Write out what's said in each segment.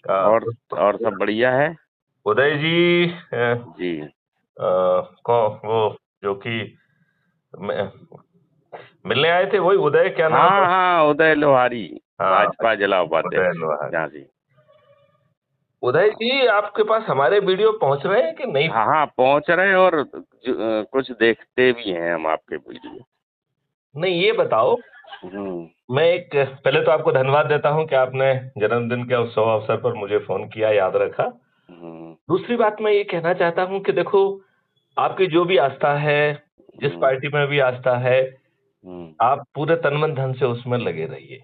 और अ, और सब बढ़िया है। उदय जी। जी। वो जो कि म- मिलने आए थे, वही उदय, क्या नाम हाँ है? हाँ, उदय लोहारी। हाँ, भाजपा जिला उपाध्यक्ष। उदय लोहार। झांसी। उदय हाँ जी, आपके पास हमारे वीडियो पहुंच रहे हैं कि नहीं? हाँ हाँ, पहुंच रहे हैं। और कुछ देखते भी हैं हम आपके वीडियो। नहीं, ये बताओ। हम्म। मैं एक पहले तो आपको धन्यवाद देता हूं कि आपने जन्मदिन के उत्सव अवसर पर मुझे फोन किया, याद रखा। हम्म। दूसरी बात मैं ये कहना चाहता हूं कि देखो, आपकी जो भी आस्था है, जिस हम्म। पार्टी में भी आस्था है, हम्म। आप पूरे तन मन धन से उसमें लगे रहिए।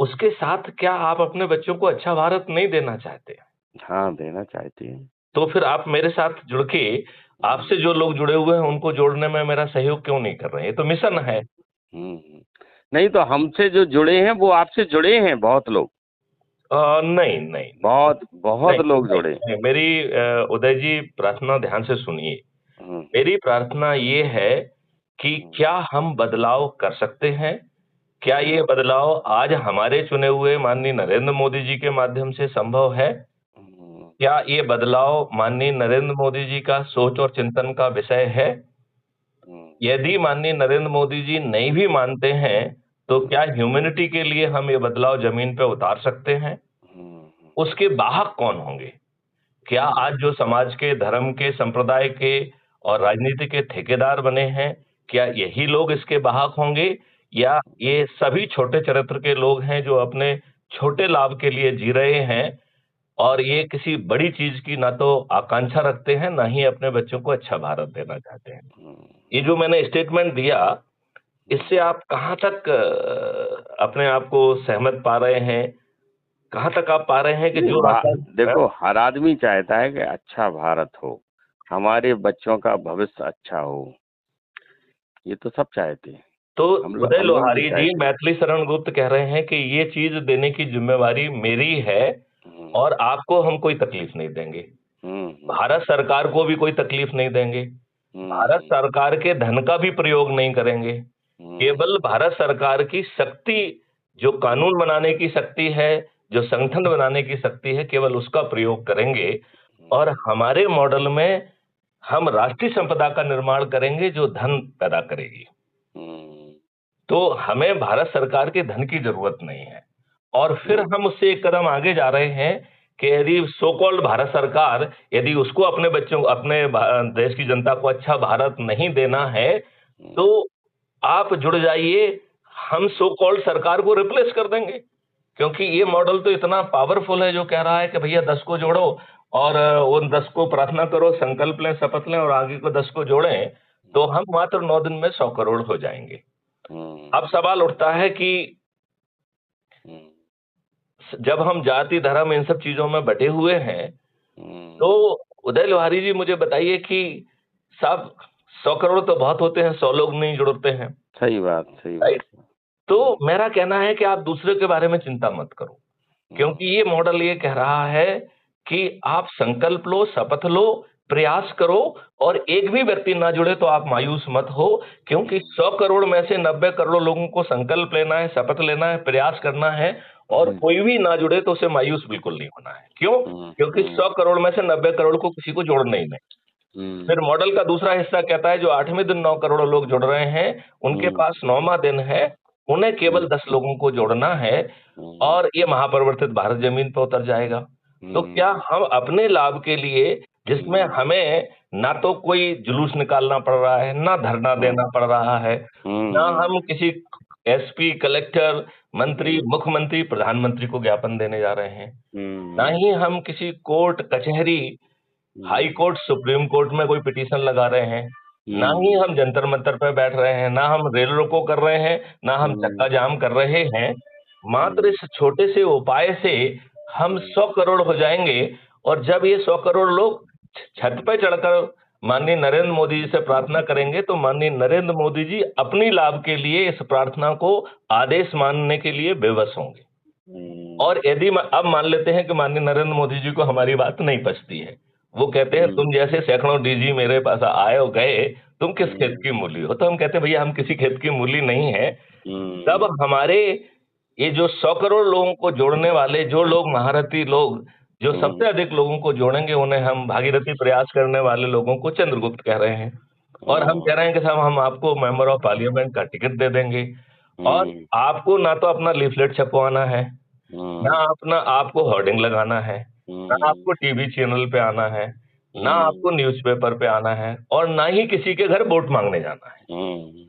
उसके साथ क्या आप अपने बच्चों को अच्छा भारत नहीं देना चाहते? हाँ, देना चाहती है। तो फिर आप मेरे साथ जुड़ के, हम्म। आपसे जो लोग जुड़े हुए हैं उनको जोड़ने में मेरा सहयोग क्यों नहीं कर रहे हैं? ये तो मिशन है। नहीं तो हमसे जो जुड़े हैं वो आपसे जुड़े हैं बहुत लोग। नहीं नहीं बहुत बहुत नहीं लोग नहीं, जुड़े। नहीं, मेरी उदय जी, प्रार्थना ध्यान से सुनिए। हम्म। मेरी प्रार्थना ये है कि हम्म। क्या हम बदलाव कर सकते हैं? क्या हम्म। ये बदलाव आज हमारे चुने हुए माननीय नरेंद्र मोदी जी के माध्यम से संभव है? हम्म। क्या ये बदलाव माननीय नरेंद्र मोदी जी का सोच और चिंतन का विषय है? हम्म। यदि माननीय नरेंद्र मोदी जी नहीं भी मानते हैं, तो क्या ह्यूमैनिटी के लिए हम ये बदलाव जमीन पे उतार सकते हैं? हम्म। उसके वाहक कौन होंगे? क्या हम्म। आज जो समाज के, धर्म के, संप्रदाय के और राजनीति के ठेकेदार बने हैं, क्या यही लोग इसके वाहक होंगे? या ये सभी छोटे चरित्र के लोग हैं जो अपने छोटे लाभ के लिए जी रहे हैं, और ये किसी बड़ी चीज की ना तो आकांक्षा रखते हैं, ना ही अपने बच्चों को अच्छा भारत देना चाहते हैं? ये जो मैंने स्टेटमेंट दिया, इससे आप कहाँ तक अपने आप को सहमत पा रहे हैं? कहाँ तक आप पा रहे हैं कि नहीं जो आशा? हाँ? देखो, हर आदमी चाहता है कि अच्छा भारत हो, हमारे बच्चों का भविष्य अच्छा हो। ये तो सब चाहते हैं। तो उदय हम लोग भी लोहारी जी, चाहते हैं। मैथिली शरण गुप्त कह रहे हैं कि ये चीज देने की जिम्मेवारी मेरी है, हम्म। और आपको हम कोई तकलीफ नहीं देंगे। हम्म। भारत सरकार को भी कोई तकलीफ नहीं देंगे। भारत हम्म। सरकार के धन का भी प्रयोग नहीं करेंगे। केवल हम्म। भारत सरकार की शक्ति, जो कानून बनाने की शक्ति है, जो संगठन बनाने की शक्ति है, केवल उसका प्रयोग करेंगे। और हमारे मॉडल में हम राष्ट्रीय संपदा का निर्माण करेंगे जो धन पैदा करेगी। हम्म। तो हमें भारत सरकार के धन की जरूरत नहीं है। और फिर हम्म। हम उससे एक कदम आगे जा रहे हैं कि यदि सो कॉल्ड भारत सरकार, यदि उसको अपने बच्चों, अपने देश की जनता को अच्छा भारत नहीं देना है, तो आप जुड़ जाइए। हम सो कॉल्ड सरकार को रिप्लेस कर देंगे। क्योंकि ये मॉडल तो इतना पावरफुल है, जो कह रहा है कि भैया 10 को जोड़ो, और उन 10 को प्रार्थना करो, संकल्प लें, शपथ लें, और आगे को 10 को जोड़ें, तो हम मात्र 9 दिन में 100 करोड़ हो जाएंगे। अब सवाल उठता है कि जब हम जाति, धर्म, इन सब चीजों में बटे हुए हैं, तो उदय लोहारी जी मुझे बताइए कि साहब, 100 करोड़ तो बहुत होते हैं, 100 लोग नहीं जुड़ते हैं। सही बात, सही राइट। बात। तो मेरा कहना है कि आप दूसरे के बारे में चिंता मत करो। क्योंकि ये मॉडल ये कह रहा है कि आप संकल्प लो, शपथ लो, प्रयास करो, और एक भी व्यक्ति ना जुड़े तो आप मायूस मत हो। क्योंकि 100 करोड़ में से 90 करोड़ लोगों को संकल्प लेना है, शपथ लेना है, प्रयास करना है, और कोई भी ना जुड़े तो उसे मायूस बिल्कुल नहीं होना है। क्यों? क्योंकि 100 करोड़ में से 90 करोड़ को किसी को जोड़ना ही नहीं। फिर मॉडल का दूसरा हिस्सा कहता है जो 8वें दिन 9 करोड़ लोग जुड़ रहे हैं, उनके पास 9वां दिन है, उन्हें केवल 10 लोगों को जोड़ना है, और ये महापरिवर्तित भारत जमीन पर उतर जाएगा। तो क्या हम अपने लाभ के लिए, जिसमें हमें ना तो कोई जुलूस निकालना पड़ रहा है, ना धरना देना पड़ रहा है, ना हम किसी एसपी, कलेक्टर, मंत्री, मुख्यमंत्री, प्रधानमंत्री को ज्ञापन देने जा रहे हैं, ना ही हम किसी कोर्ट कचहरी, हाई कोर्ट, सुप्रीम कोर्ट में कोई पिटीशन लगा रहे हैं, ना ही हम जंतर मंतर पर बैठ रहे हैं, ना हम रेल रोको कर रहे हैं, ना हम चक्का जाम कर रहे हैं। मात्र इस छोटे से उपाय से हम 100 करोड़ हो जाएंगे। और जब ये 100 करोड़ लोग छत पे चढ़कर माननीय नरेंद्र मोदी जी से प्रार्थना करेंगे, तो माननीय नरेंद्र मोदी जी अपनी लाभ के लिए इस प्रार्थना को आदेश मानने के लिए बेबस होंगे। और यदि अब मान लेते हैं कि माननीय नरेंद्र मोदी जी को हमारी बात नहीं पचती है, वो कहते हैं तुम जैसे सैकड़ों डीजी मेरे पास आए और गए, तुम किस खेत की मूली हो? तो हम कहते हैं भैया हम किसी खेत की मूली नहीं है। तब हमारे ये जो 100 करोड़ लोगों को जोड़ने वाले जो लोग महारथी लोग, जो सबसे अधिक लोगों को जोड़ेंगे, उन्हें हम भागीरथी प्रयास करने वाले लोगों को चंद्रगुप्त कह रहे हैं। और हम कह रहे हैं कि साहब हम आपको मेंबर ऑफ पार्लियामेंट का टिकट दे देंगे, और आपको ना तो अपना लीफलेट छपवाना है, ना अपना आपको होर्डिंग लगाना है, ना आपको टीवी चैनल पे आना है, ना आपको न्यूज़पेपर पे आना है, और ना ही किसी के घर वोट मांगने जाना है।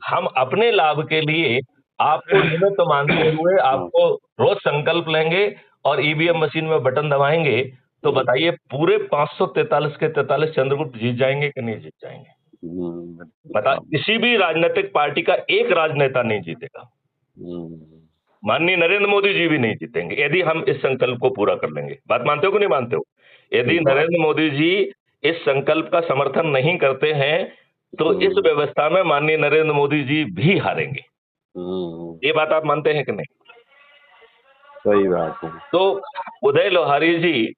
हम अपने लाभ के लिए आपको निमित्त मानते हुए आपको रोज संकल्प लेंगे और ईवीएम मशीन में बटन दबाएंगे। तो बताइए पूरे 543 के 43 चंद्रगुप्त जीत जाएंगे कि नहीं जीत जाएंगे? बता, किसी भी राजनीतिक पार्टी का एक राजनेता नहीं जीतेगा, माननीय नरेंद्र मोदी जी भी नहीं जीतेंगे यदि हम इस संकल्प को पूरा कर लेंगे। बात मानते हो कि नहीं मानते हो? यदि नरेंद्र मोदी जी इस संकल्प का समर्थन नहीं करते हैं तो इस व्यवस्था में माननीय नरेंद्र मोदी जी भी हारेंगे। ये बात आप मानते हैं कि नहीं? सही बात है। तो उदय लोहारी जी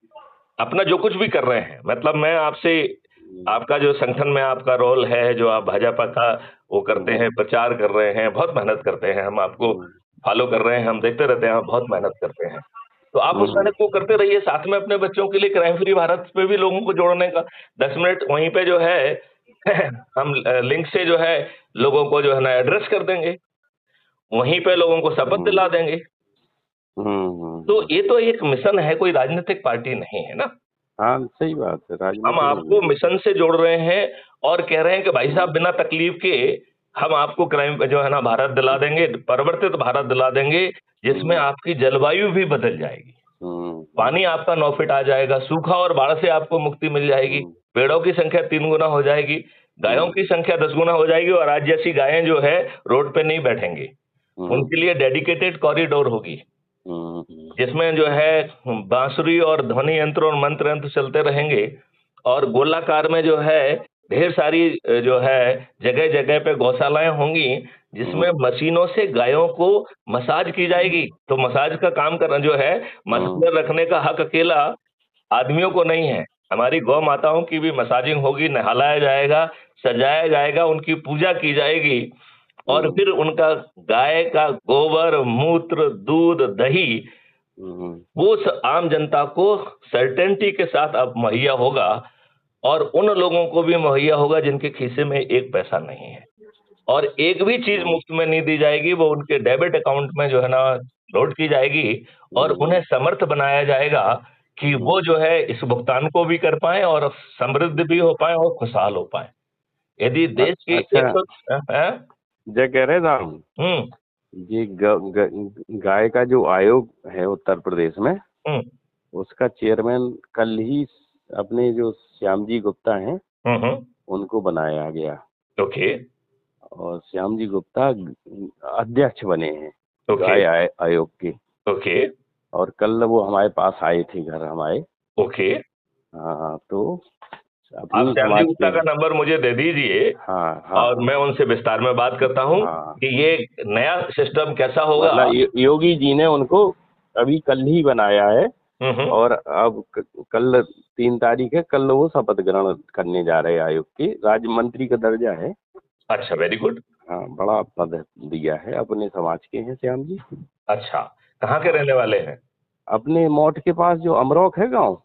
अपना जो कुछ भी कर रहे हैं, मतलब मैं आपसे, आपका जो संगठन में आपका रोल है, जो आप भाजपा का वो करते हैं, प्रचार कर रहे हैं, बहुत मेहनत करते हैं, हम आपको फॉलो कर रहे हैं, हम देखते रहते हैं, आप बहुत मेहनत करते हैं। तो आप उस मेहनत को करते रहिए, साथ में अपने बच्चों के लिए क्राइम फ्री भारत पे भी लोगों को जोड़ने का 10 मिनट वहीं पे जो है हम लिंक से जो है लोगों को जो है ना एड्रेस कर देंगे, वहीं पे लोगों को शपथ दिला देंगे। तो ये तो एक मिशन है, कोई राजनीतिक पार्टी नहीं है ना। हाँ सही बात है। हम आपको मिशन से जोड़ रहे हैं और कह रहे हैं कि भाई साहब बिना तकलीफ के हम आपको क्राइम जो है ना भारत दिला देंगे, परिवर्तित भारत दिला देंगे, जिसमें आपकी जलवायु भी बदल जाएगी, पानी आपका 9 फीट आ जाएगा, सूखा और बाढ़ से आपको मुक्ति मिल जाएगी, पेड़ों की संख्या 3 गुना हो जाएगी, गायों की संख्या 10 गुना हो जाएगी, और आज जैसी गायें जो है रोड पे नहीं बैठेंगे, उनके लिए डेडिकेटेड कॉरिडोर होगी, जिसमें जो है बांसुरी और ध्वनि यंत्र और मंत्र यंत्र चलते रहेंगे, और गोलाकार में जो है ढेर सारी जो है जगह जगह पे गौशालाएं होंगी, जिसमें मशीनों से गायों को मसाज की जाएगी। तो मसाज का काम करना जो है, मसाज रखने का हक अकेला आदमियों को नहीं है, हमारी गौ माताओं की भी मसाजिंग होगी, नहलाया जाएगा, सजाया जाएगा, उनकी पूजा की जाएगी, और फिर उनका गाय का गोबर, मूत्र, दूध, दही वो आम जनता को सर्टेनिटी के साथ अब मुहैया होगा, और उन लोगों को भी मुहैया होगा जिनके खीसे में एक पैसा नहीं है, और एक भी चीज मुफ्त में नहीं दी जाएगी, वो उनके डेबिट अकाउंट में जो है ना लोड की जाएगी, और उन्हें समर्थ बनाया जाएगा कि वो जो है इस भुगतान को भी कर पाए और समृद्ध भी हो पाए और खुशहाल हो पाए। यदि देश की जय कह रहे साहब, ये गाय का जो आयोग है उत्तर प्रदेश में, उसका चेयरमैन कल ही अपने जो श्याम जी गुप्ता हैं उनको बनाया गया। ओके। और श्याम जी गुप्ता अध्यक्ष बने हैं गाय आयोग के। ओके। और कल वो हमारे पास आए थे घर हमारे। ओके। हाँ, तो आप श्याम जी गुप्ता का नंबर मुझे दे दीजिए। हाँ, और मैं उनसे विस्तार में बात करता हूँ कि ये नया सिस्टम कैसा होगा। मतलब योगी जी ने उनको अभी कल ही बनाया है, और अब कल 3 तारीख है, कल वो शपथ ग्रहण करने जा रहे हैं। आयोग के राज्य मंत्री का दर्जा है। अच्छा, वेरी गुड। हाँ, बड़ा पद दिया है, अपने समाज के हैं श्याम जी। अच्छा, कहाँ के रहने वाले हैं? अपने मौट के पास जो अमरोक है गांव।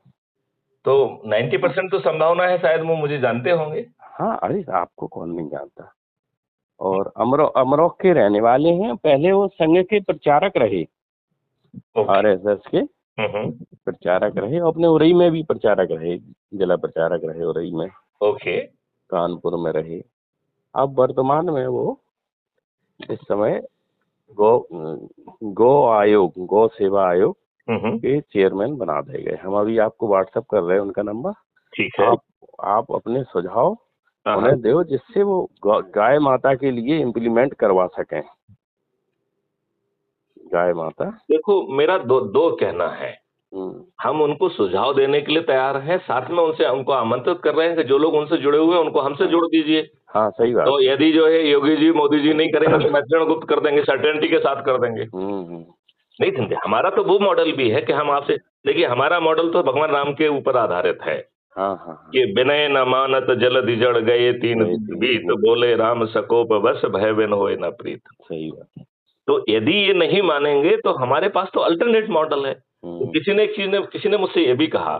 तो 90% तो संभावना है शायद वो मुझे जानते होंगे। हाँ, अरे आपको कौन नहीं जानता। और अमरोक के रहने वाले हैं। पहले वो संघ के प्रचारक रहे, RSS के प्रचारक रहे, अपने उरई में भी प्रचारक रहे, जिला प्रचारक रहे उरई में। ओके। कानपुर में रहे। अब वर्तमान में वो इस समय गौ आयोग, गौ सेवा आयोग के चेयरमैन बना दिए गए। हम अभी आपको व्हाट्सएप कर रहे हैं उनका नंबर। ठीक है। आप अपने सुझाव उन्हें दो, जिससे वो गाय माता के लिए इम्प्लीमेंट करवा सकें। गाय माता, देखो मेरा दो कहना है। हम उनको सुझाव देने के लिए तैयार हैं, साथ में उनको आमंत्रित कर रहे हैं कि जो लोग उनसे जुड़े हुए हैं उनको हमसे जोड़ दीजिए। हाँ, सही बात। तो यदि जो है योगी जी, मोदी जी नहीं करेंगे तो मैं चंद्रगुप्त कर देंगे, सर्टेनिटी के साथ कर देंगे। नहीं समझे, हमारा तो वो मॉडल भी है कि हम आपसे, देखिए हमारा मॉडल तो भगवान राम के ऊपर आधारित है। कि विनय न मानत जल दिजड़ गए 3 बीत, बोले राम सकोप बस भय बिन होए न प्रीत। सही बात है। तो यदि ये नहीं मानेंगे तो हमारे पास तो अल्टरनेट मॉडल है। तो किसी ने मुझसे ये भी कहा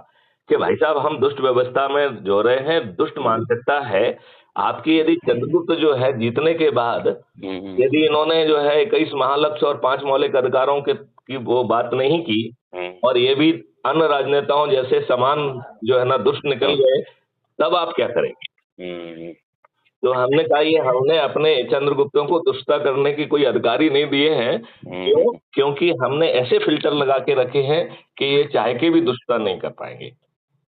कि भाई साहब हम दुष्ट व्यवस्था में जो रहे हैं, दुष्ट मानसिकता है आपकी। यदि चंद्रगुप्त जो है जीतने के बाद यदि इन्होंने जो है 21 महालक्ष्य और 5 मौलिक अधिकारों के की वो बात नहीं की और ये भी अन्य राजनेताओं जैसे समान जो है ना दुष्ट निकल गए, तब आप क्या करेंगे? तो हमने कहा ये हमने अपने चंद्रगुप्तों को दुष्टता करने की कोई अधिकारी नहीं दिए हैं। क्यों? क्योंकि हमने ऐसे फिल्टर लगा के रखे हैं कि ये चाह के भी दुष्टता नहीं कर पाएंगे।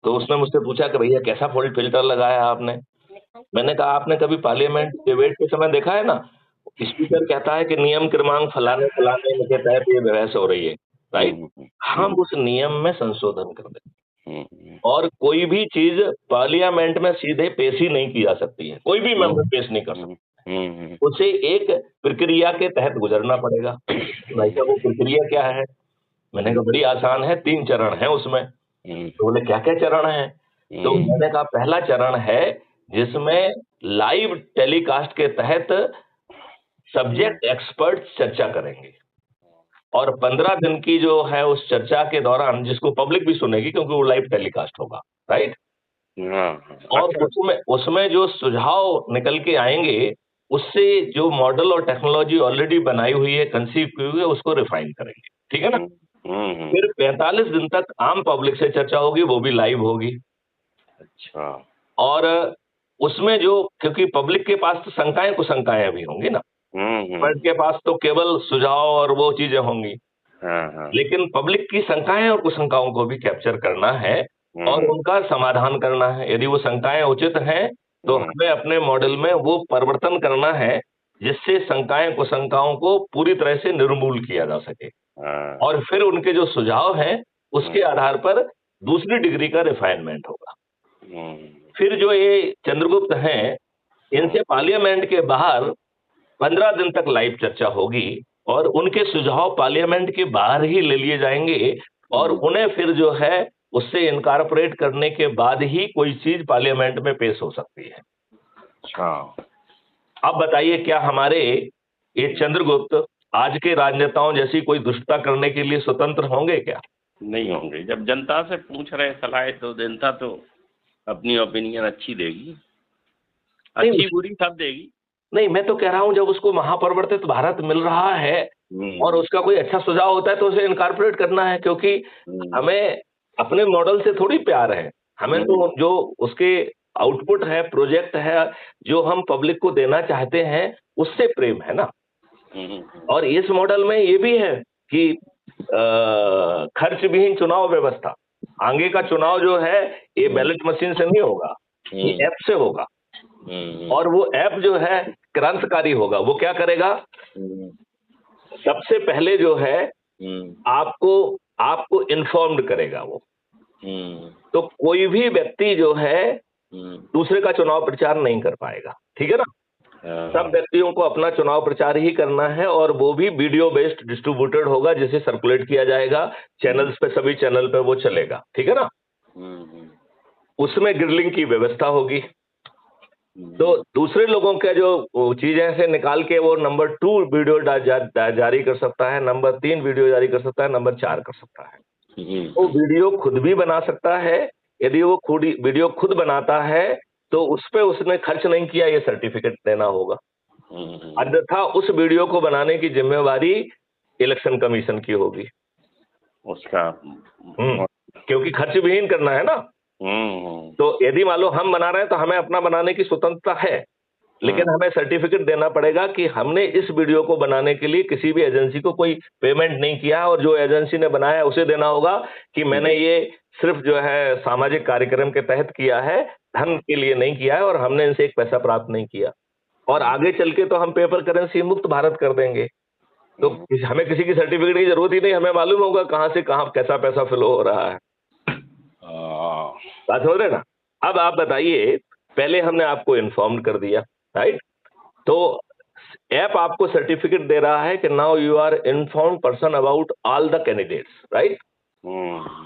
तो उसने मुझसे पूछा कि भैया कैसा फिल्टर लगाया आपने? मैंने कहा आपने कभी पार्लियामेंट डिबेट के समय देखा है ना, स्पीकर कहता है कि नियम क्रमांक फलाने फलाने के तहत ये बहस हो रही है, राइट? हम उस नियम में संशोधन कर दें और कोई भी चीज पार्लियामेंट में सीधे पेश ही नहीं की जा सकती है, कोई भी मेंबर पेश नहीं कर सकता, उसे एक प्रक्रिया के तहत गुजरना पड़ेगा। भाई साहब वो प्रक्रिया क्या है? मैंने कहा बड़ी आसान है, 3 चरण है उसमें। तो बोले क्या क्या चरण है? तो मैंने कहा पहला चरण है जिसमें लाइव टेलीकास्ट के तहत सब्जेक्ट एक्सपर्ट चर्चा करेंगे और 15 दिन की जो है उस चर्चा के दौरान जिसको पब्लिक भी सुनेगी क्योंकि वो लाइव टेलीकास्ट होगा, राइट? और उसमें जो सुझाव निकल के आएंगे उससे जो मॉडल और टेक्नोलॉजी ऑलरेडी बनाई हुई है, कंसीव की हुई है, उसको रिफाइन करेंगे, ठीक है ना? फिर 45 दिन तक आम पब्लिक से चर्चा होगी, वो भी लाइव होगी। अच्छा। और उसमें जो क्योंकि पब्लिक के पास तो शंकाएं कुशंकाएं भी होंगी ना, बट के पास तो केवल सुझाव और वो चीजें होंगी, लेकिन पब्लिक की शंकाएं और कुशंकाओं को भी कैप्चर करना है और उनका समाधान करना है। यदि वो शंकाएं उचित हैं तो हमें अपने मॉडल में वो परिवर्तन करना है जिससे शंकाएं कुशंकाओं को पूरी तरह से निर्मूल किया जा सके और फिर उनके जो सुझाव हैं उसके आधार पर दूसरी डिग्री का रिफाइनमेंट होगा। फिर जो ये चंद्रगुप्त हैं इनसे पार्लियामेंट के बाहर 15 दिन तक लाइव चर्चा होगी और उनके सुझाव पार्लियामेंट के बाहर ही ले लिए जाएंगे और उन्हें फिर जो है उससे इनकॉर्पोरेट करने के बाद ही कोई चीज पार्लियामेंट में पेश हो सकती है। अच्छा, अब बताइए क्या हमारे ये चंद्रगुप्त आज के राजनेताओं जैसी कोई दुष्टता करने के लिए स्वतंत्र होंगे क्या? नहीं होंगे। जब जनता से पूछ रहे सलाह तो जनता तो अपनी ओपिनियन अच्छी देगी, अच्छी बुरी सब देगी। नहीं, मैं तो कह रहा हूं जब उसको महापरिवर्तित भारत मिल रहा है और उसका कोई अच्छा सुझाव होता है तो उसे इनकॉर्पोरेट करना है, क्योंकि हमें अपने मॉडल से थोड़ी प्यार है, हमें तो जो उसके आउटपुट है, प्रोजेक्ट है, जो हम पब्लिक को देना चाहते हैं उससे प्रेम है ना। और इस मॉडल में ये भी है कि खर्च विहीन चुनाव व्यवस्था, आगे का चुनाव जो है ये बैलेट मशीन से नहीं होगा, ये ऐप से होगा और वो ऐप जो है क्रांतिकारी होगा। वो क्या करेगा? सबसे पहले जो है आपको इन्फॉर्म्ड करेगा वो। तो कोई भी व्यक्ति जो है दूसरे का चुनाव प्रचार नहीं कर पाएगा, ठीक है ना? सब व्यक्तियों को अपना चुनाव प्रचार ही करना है और वो भी वीडियो बेस्ड डिस्ट्रीब्यूटेड होगा, जिसे सर्कुलेट किया जाएगा चैनल्स पे, सभी चैनल पे वो चलेगा, ठीक है ना? उसमें ग्रिलिंग की व्यवस्था होगी। तो दूसरे लोगों के जो चीजें से निकाल के वो नंबर 2 वीडियो जारी कर सकता है, नंबर 3 वीडियो जारी कर सकता है, नंबर 4 कर सकता है। वो वीडियो खुद भी बना सकता है। यदि वो वीडियो खुद बनाता है तो उस पे उसने खर्च नहीं किया, ये सर्टिफिकेट देना होगा। अन्यथा उस वीडियो को बनाने की जिम्मेवारी इलेक्शन कमीशन की होगी उसका, क्योंकि खर्च विहीन करना है ना। तो यदि मान लो हम बना रहे हैं तो हमें अपना बनाने की स्वतंत्रता है, लेकिन हमें सर्टिफिकेट देना पड़ेगा कि हमने इस वीडियो को बनाने के लिए किसी भी एजेंसी को कोई पेमेंट नहीं किया और जो एजेंसी ने बनाया है उसे देना होगा कि मैंने ये सिर्फ जो है सामाजिक कार्यक्रम के तहत किया है, धन के लिए नहीं किया है और हमने इनसे एक पैसा प्राप्त नहीं किया। और आगे चल के तो हम पेपर करेंसी मुक्त भारत कर देंगे, तो हमें किसी की सर्टिफिकेट की जरूरत ही नहीं, हमें मालूम होगा कहाँ से कहाँ कैसा पैसा फ्लो हो रहा है। बात हो रहे ना? अब आप बताइए, पहले हमने आपको इन्फॉर्म कर दिया, राइट? तो ऐप आपको सर्टिफिकेट दे रहा है कि now you are informed person about all the candidates, right?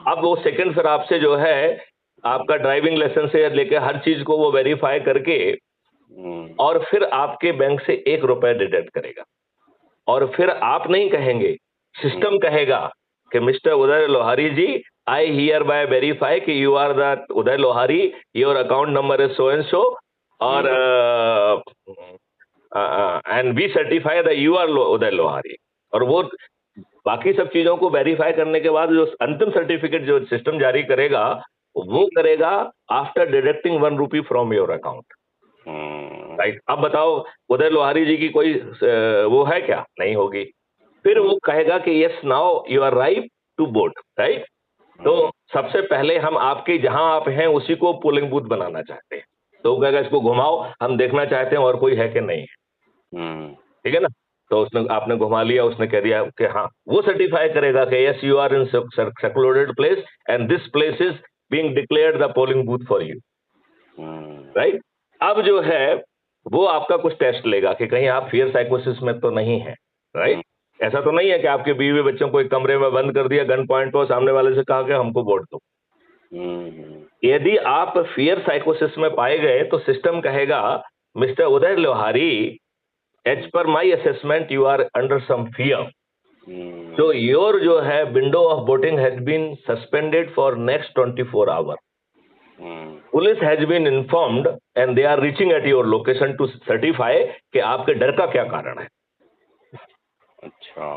अब वो सेकंड फिर आपसे जो है आपका ड्राइविंग लाइसेंस से लेके हर चीज को वो वेरीफाई करके और फिर आपके बैंक से 1 रुपए डिडक्ट करेगा। और फिर आप नहीं कहेंगे, सिस्टम कहेगा कि mister Uday Lohari ji, I hereby verify कि you are the Uday Lohari, your account number is so and so, और and we certify that you are Uday Lohari. और वो बाकी सब चीजों को वेरीफाई करने के बाद जो अंतिम सर्टिफिकेट जो सिस्टम जारी करेगा वो करेगा after deducting 1 rupee from your account, right. अब बताओ उदय लोहारी जी की कोई वो है क्या? नहीं होगी। फिर वो कहेगा कि yes now you are right to vote, right. तो सबसे पहले हम आपके जहां आप हैं उसी को पोलिंग बूथ बनाना चाहते हैं, तो वो कहेगा इसको घुमाओ, हम देखना चाहते हैं और कोई है कि नहीं है, ठीक है ना। तो उसने आपने घुमा लिया, उसने कह दिया कि हाँ, वो सर्टिफाई करेगा कि yes you are in secluded place and this place is being declared the polling booth for you, right. अब जो है वो आपका कुछ टेस्ट लेगा कि कहीं आप फियर साइकोसिस में तो नहीं है, राइट। ऐसा तो नहीं है कि आपके बीवी बच्चों को एक कमरे में बंद कर दिया, गन पॉइंट पर सामने वाले से कहा कि हमको वोट दो। यदि आप फियर साइकोसिस में पाए गए तो सिस्टम कहेगा mister Uday Lohari, as per my assessment you are under some fear, तो योर जो है window of voting has been suspended for next 24 hour. Police has been informed and they are reaching at your location to certify कि आपके डर का क्या कारण है। अच्छा,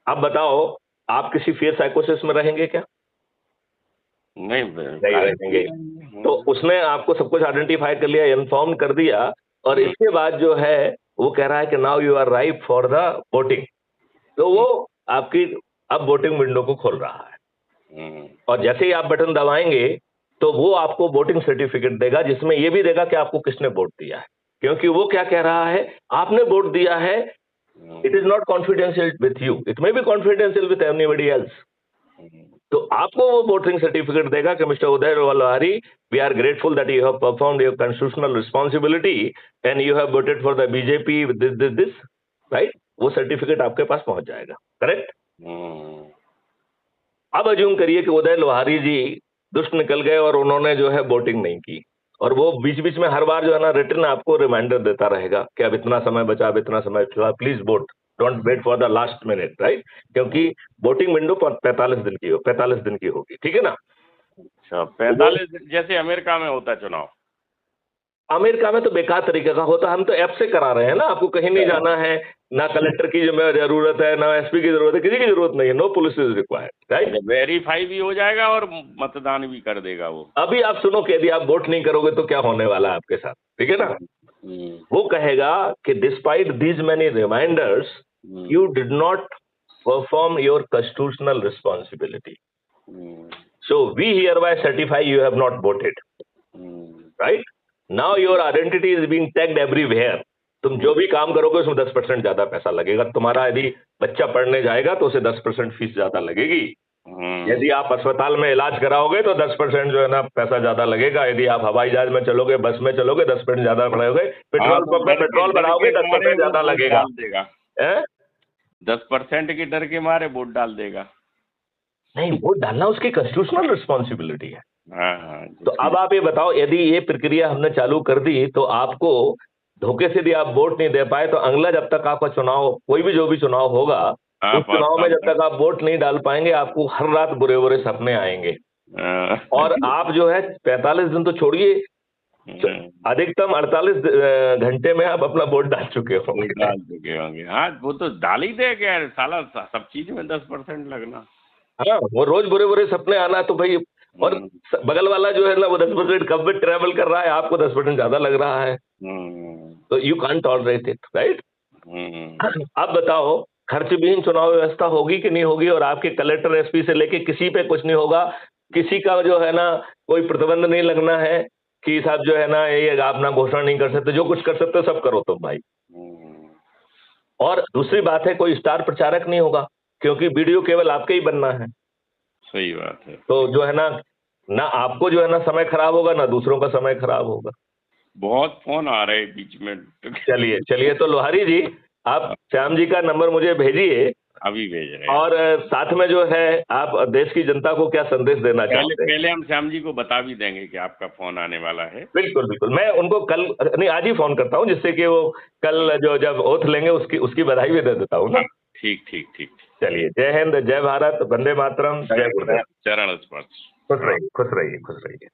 अब बताओ आप किसी फियर साइकोसिस में रहेंगे क्या? नहीं रहेंगे। तो उसने आपको सब कुछ आइडेंटिफाई कर लिया, इन्फॉर्म कर दिया, और इसके बाद जो है वो कह रहा है कि now you are ripe for the voting, तो वो आपकी अब वोटिंग विंडो को खोल रहा है। और जैसे ही आप बटन दबाएंगे तो वो आपको वोटिंग सर्टिफिकेट देगा जिसमें ये भी देगा कि आपको किसने वोट दिया है, क्योंकि वो क्या कह रहा है, आपने वोट दिया है, it is not confidential with you, it may be confidential with anybody else. तो आपको वो वोटिंग सर्टिफिकेट देगा कि mister Uday Lohari, we are grateful that you have performed your constitutional responsibility and you have voted for the BJP this this this, right. वो certificate आपके पास पहुंच जाएगा, करेक्ट। अब अज्यूम करिए कि उदय लोहारी जी दुष्ट निकल गए और उन्होंने जो है वोटिंग नहीं की, और वो बीच बीच में हर बार जो है ना रिटर्न आपको रिमाइंडर देता रहेगा कि अब इतना समय बचा, अब इतना समय बचा, please vote, don't wait for the last minute, right. क्योंकि वोटिंग विंडो 45 दिन की होगी, ठीक है ना। अच्छा, 45 दिन जैसे अमेरिका में होता है चुनाव? अमेरिका में तो बेकार तरीके का होता है, हम तो ऐप से करा रहे हैं ना, आपको कहीं नहीं जाना है, ना कलेक्टर की जरूरत है, ना एसपी की जरूरत है, किसी की जरूरत नहीं है, no police is required, right. Verify भी हो जाएगा और मतदान भी कर देगा वो। अभी आप सुनो कि यदि आप वोट नहीं करोगे तो क्या होने वाला है आपके साथ, ठीक है ना। वो कहेगा कि despite these many reminders you did not perform your constitutional responsibility, so we hereby certify you have not voted, right. Now your identity is being tagged everywhere. तुम जो भी काम करोगे उसमें 10% ज्यादा पैसा लगेगा। तुम्हारा यदि बच्चा पढ़ने जाएगा तो उसे 10% फीस ज्यादा लगेगी। यदि आप अस्पताल में इलाज कराओगे तो 10% जो है ना पैसा ज्यादा लगेगा। यदि आप हवाई जहाज में चलोगे, बस में चलोगे, 10% ज्यादा पड़ोगे। पेट्रोल पंप में पेट्रोल बढ़ाओगे, 10% ज्यादा लगेगा। 10% के डर के मारे वोट डाल देगा। नहीं, वोट डालना उसकी कॉन्स्टिट्यूशनल रिस्पॉन्सिबिलिटी है। तो अब आप ये बताओ, यदि ये प्रक्रिया हमने चालू कर दी तो आपको धोखे से यदि आप वोट नहीं दे पाए तो अगला जब तक आपका चुनाव, कोई भी जो भी चुनाव होगा, उस चुनाव में जब तक आप वोट नहीं डाल पाएंगे आपको हर रात बुरे बुरे सपने आएंगे। और आप जो है 45 दिन तो छोड़िए, अधिकतम 48 घंटे में आप अपना वोट डाल चुके होंगे। हाँ, वो तो डाल ही दे गया साला, सब चीज में 10% लगना। हाँ, वो रोज बुरे बुरे सपने आना तो भाई, और बगल वाला जो है ना वो 10% कम में ट्रेवल कर रहा है, आपको 10% ज्यादा लग रहा है, तो you can't tolerate it, right. अब बताओ खर्च विहीन चुनाव व्यवस्था होगी कि नहीं होगी, और आपके कलेक्टर एसपी से लेके किसी पे कुछ नहीं होगा, किसी का जो है ना कोई प्रतिबंध नहीं लगना है कि साहब जो है ना ये आप ना घोषणा नहीं कर सकते, जो कुछ कर सकते हो सब करो तुम भाई। और दूसरी बात है, कोई स्टार प्रचारक नहीं होगा क्योंकि वीडियो केवल आपके ही बनना है। सही बात है। तो जो है ना आपको जो है ना समय खराब होगा, ना दूसरों का समय खराब होगा। बहुत फोन आ रहे हैं बीच में। चलिए तो लोहारी जी, आप श्याम जी का नंबर मुझे भेजिए, अभी भेज रहे हैं। और साथ में जो है आप देश की जनता को क्या संदेश देना चाहते हैं? पहले हम श्याम जी को बता भी देंगे कि आपका फोन आने वाला है। बिल्कुल बिल्कुल, मैं उनको कल नहीं आज ही फोन करता हूँ, जिससे कि वो कल जो जब ओथ लेंगे उसकी बधाई भी दे देता हूँ ना। ठीक ठीक ठीक। चलिए, जय हिंद, जय भारत, वंदे मातरम, जय गुरुदेव। चरण स्पर्श। खुश रहिए खुश रहिए खुश रहिए।